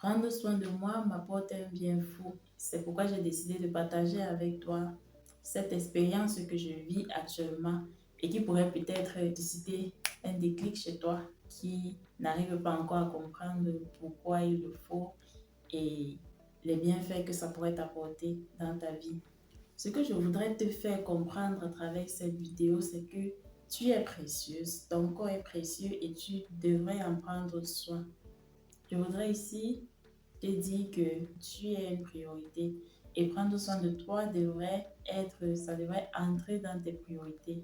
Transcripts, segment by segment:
Prendre soin de moi m'apporte un bien fou. C'est pourquoi j'ai décidé de partager avec toi cette expérience que je vis actuellement et qui pourrait peut-être décider un déclic chez toi qui n'arrive pas encore à comprendre pourquoi il le faut et les bienfaits que ça pourrait t'apporter dans ta vie. Ce que je voudrais te faire comprendre à travers cette vidéo, c'est que tu es précieuse, ton corps est précieux et tu devrais en prendre soin. Je voudrais ici te dire que tu es une priorité et prendre soin de toi ça devrait entrer dans tes priorités.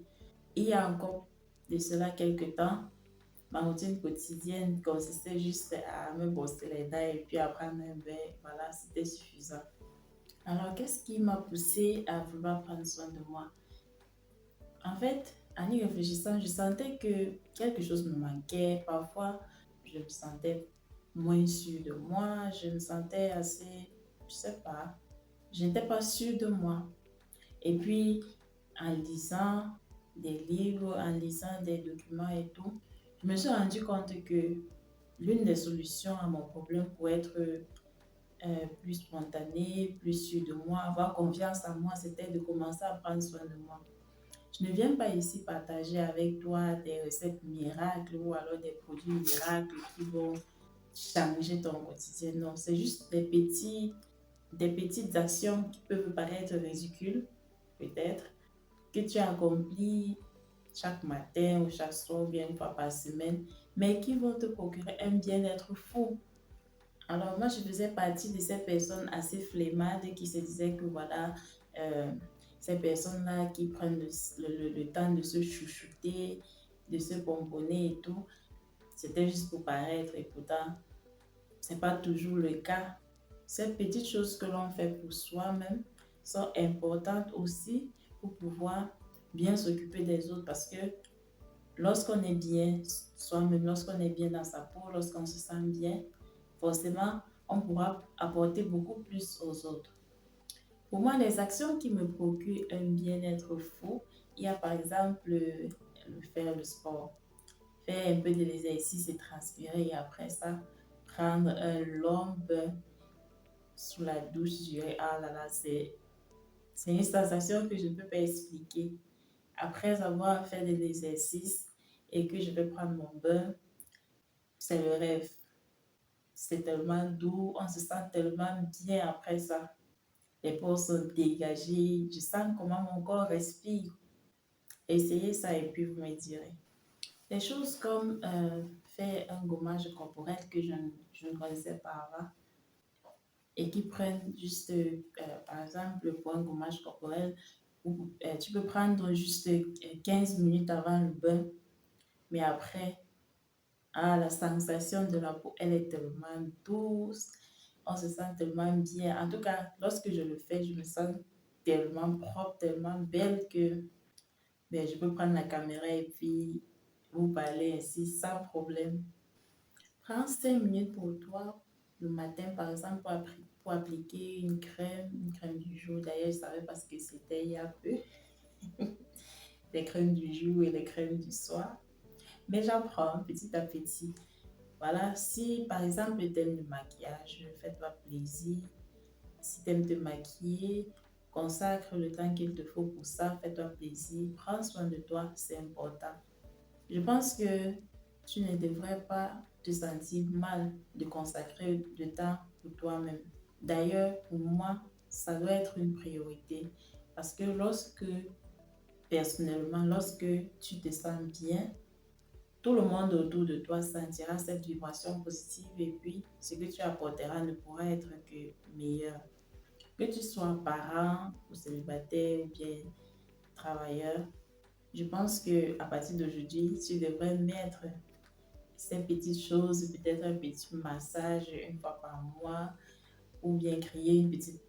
Il y a encore de cela quelques temps, ma routine quotidienne consistait juste à me brosser les dents et puis à prendre un bain. Voilà, c'était suffisant. Alors, qu'est-ce qui m'a poussée à vouloir prendre soin de moi? En fait, en y réfléchissant, je sentais que quelque chose me manquait. Parfois, je me sentais moins sûre de moi. Je me sentais assez, je sais pas, je n'étais pas sûre de moi. Et puis, en lisant des livres, en lisant des documents et tout, je me suis rendu compte que l'une des solutions à mon problème pour être plus spontanée, plus sûre de moi, avoir confiance en moi, c'était de commencer à prendre soin de moi. Je ne viens pas ici partager avec toi des recettes miracles ou alors des produits miracles qui vont changer ton quotidien. Non, c'est juste des petites actions qui peuvent paraître ridicules, peut-être, que tu accomplis chaque matin ou chaque soir ou bien une fois par semaine, mais qui vont te procurer un bien-être fou. Alors moi, je faisais partie de ces personnes assez flemmardes qui se disaient que voilà, euh, ces personnes-là qui prennent le temps de se chouchouter, de se pomponner et tout, c'était juste pour paraître et pourtant, c'est pas toujours le cas. Ces petites choses que l'on fait pour soi-même sont importantes aussi pour pouvoir bien s'occuper des autres parce que lorsqu'on est bien soi-même, lorsqu'on est bien dans sa peau, lorsqu'on se sent bien, forcément, on pourra apporter beaucoup plus aux autres. Pour moi, les actions qui me procurent un bien-être fou, il y a par exemple faire le sport, faire un peu de l'exercice et transpirer et après ça, prendre un long bain sous la douche, je dirais, ah là là, c'est une sensation que je ne peux pas expliquer. Après avoir fait de l'exercice et que je vais prendre mon bain, c'est le rêve. C'est tellement doux, on se sent tellement bien après ça. Les pores sont dégagés, je sens comment mon corps respire. Essayez ça et puis vous me direz. Des choses comme faire un gommage corporel que je ne connaissais pas avant et qui prennent juste, par exemple, pour un gommage corporel, tu peux prendre juste 15 minutes avant le bain, mais après, ah, la sensation de la peau, elle est tellement douce, on se sent tellement bien. En tout cas, lorsque je le fais, je me sens tellement propre, tellement belle que ben, je peux prendre la caméra et puis vous parler ainsi sans problème. Prends 5 minutes pour toi le matin, par exemple, pour appliquer une crème du jour. D'ailleurs, je ne savais pas ce que c'était il y a peu, les crèmes du jour et les crèmes du soir. Mais j'apprends petit à petit. Voilà, si par exemple tu aimes le maquillage, fais-toi plaisir. Si tu aimes te maquiller, consacre le temps qu'il te faut pour ça, fais-toi plaisir. Prends soin de toi, c'est important. Je pense que tu ne devrais pas te sentir mal de consacrer du temps pour toi-même. D'ailleurs, pour moi, ça doit être une priorité parce que personnellement, lorsque tu te sens bien, tout le monde autour de toi sentira cette vibration positive et puis ce que tu apporteras ne pourra être que meilleur. Que tu sois parent ou célibataire ou bien travailleur, je pense que à partir d'aujourd'hui, tu devrais mettre ces petites choses, peut-être un petit massage une fois par mois ou bien créer une petite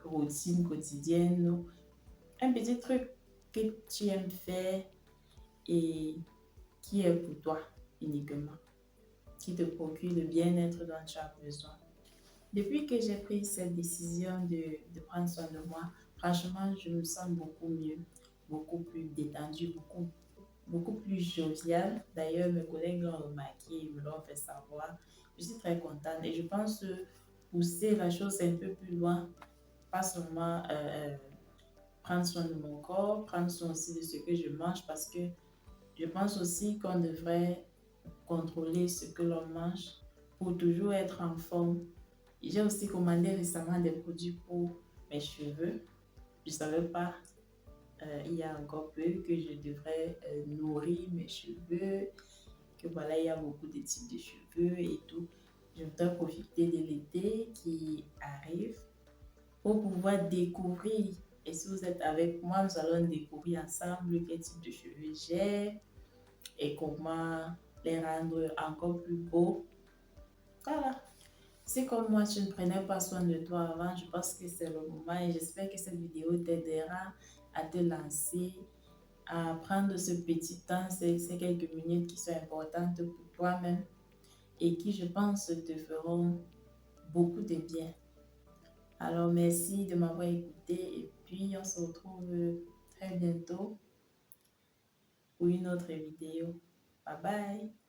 routine quotidienne, ou un petit truc que tu aimes faire et qui est pour toi uniquement, qui te procure le bien-être dont tu as besoin. Depuis que j'ai pris cette décision de prendre soin de moi, franchement, je me sens beaucoup mieux, beaucoup plus détendue, beaucoup plus joviale. D'ailleurs, mes collègues l'ont remarqué, ils me l'ont fait savoir. Je suis très contente et je pense pousser la chose un peu plus loin, pas seulement prendre soin de mon corps, prendre soin aussi de ce que je mange parce que je pense aussi qu'on devrait contrôler ce que l'on mange pour toujours être en forme. J'ai aussi commandé récemment des produits pour mes cheveux. Je ne savais pas il y a encore peu que je devrais nourrir mes cheveux, que voilà, il y a beaucoup de types de cheveux et tout. Je voudrais profiter de l'été qui arrive pour pouvoir découvrir. Et si vous êtes avec moi, nous allons découvrir ensemble quel type de cheveux j'ai et comment les rendre encore plus beaux. Voilà. Si comme moi, tu ne prenais pas soin de toi avant, je pense que c'est le moment et j'espère que cette vidéo t'aidera à te lancer, à prendre ce petit temps, ces quelques minutes qui sont importantes pour toi-même et qui, je pense, te feront beaucoup de bien. Alors, merci de m'avoir écouté et puis on se retrouve très bientôt pour une autre vidéo. Bye bye!